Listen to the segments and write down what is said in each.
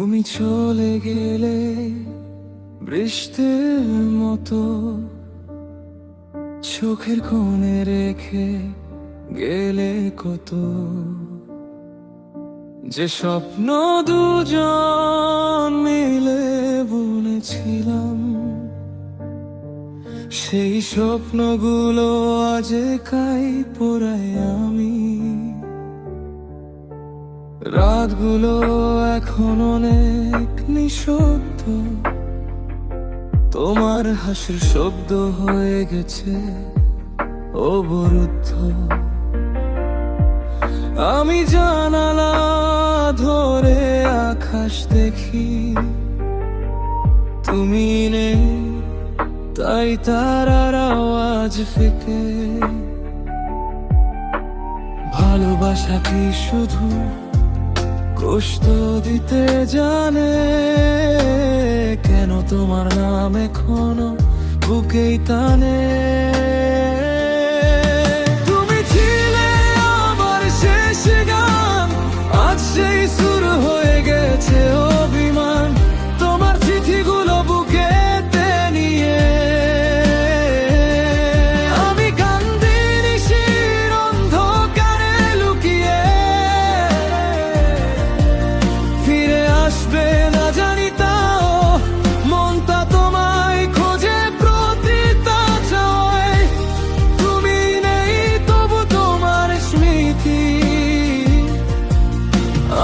তুমি চলে গেলে বৃষ্টির মতো চোখের কোণে রেখে গেলে কত যে স্বপ্ন দুজন মিলে বুনেছিলাম, সেই স্বপ্নগুলো আজ একাই পোড়াই আমি। রাতগুলো এখন অনেক নিঃশব্দ, তোমার হাসির শব্দ হয়ে গেছে অবরুদ্ধ। আমি জানালা ধরে আকাশ দেখি, তুমি নেই তাই তারার আওয়াজ ফেকে। ভালোবাসা কি শুধু কষ্ট দিতে জানে? কেন তোমার নাম এখনো বুকেই টানে? তুমি ছিলে আমার শেষ গান, আজ সেই শুরু হয়ে গেছে অভিমান। তোমার চিঠিগুলো বুকেতে নিয়ে আমি কান্দি নিশির অন্ধকারে লুকিয়ে। ফিরে আসবে না জানি, তাও মনটা তোমায় খোঁজে প্রতিটা চায়। তুমি নেই তবু তোমার স্মৃতি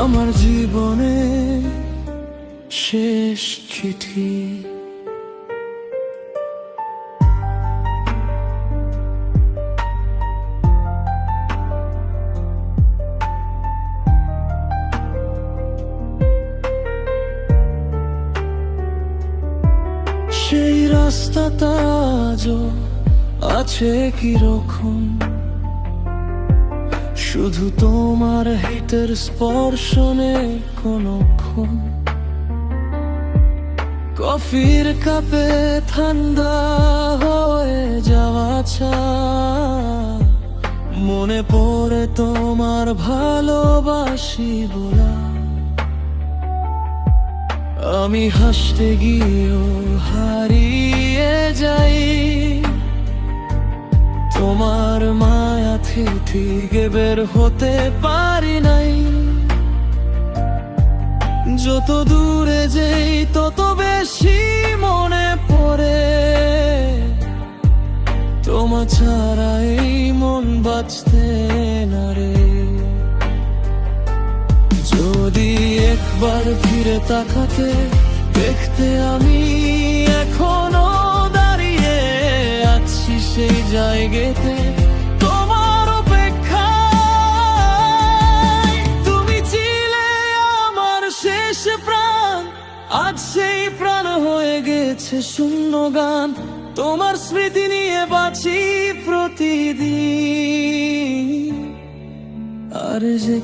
আমার জীবনে শেষ চিঠি। সেই রাস্তাটা আজও আছে কিরকম, শুধু তোমার হাতের স্পর্শ নেই কোনক্ষণ। কফির কাপে ঠান্ডা হয়ে যাওয়া চা, মনে পড়ে তোমার ভালোবাসি বলা। আমি হাসতে গিয়েও হারিয়ে যাই, তোমার মায়া থেকে বের হতে পারি নাই। যত দূরে যাই তত বেশি মনে পড়ে, তোমার ছাড়া এই মন বাঁচতে না রে। যদি একবার ফিরে তাকাতে দেখতে আমি এখনো দাঁড়িয়ে আছি সেই জায়গাতে তোমার অপেক্ষায়। তুমি ছিলে আমার শেষ প্রাণ, আজ সেই প্রাণ হয়ে গেছে শূন্য গান। তোমার স্মৃতি নিয়ে বাঁচি প্রতিদিন, আর যে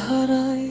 হারাই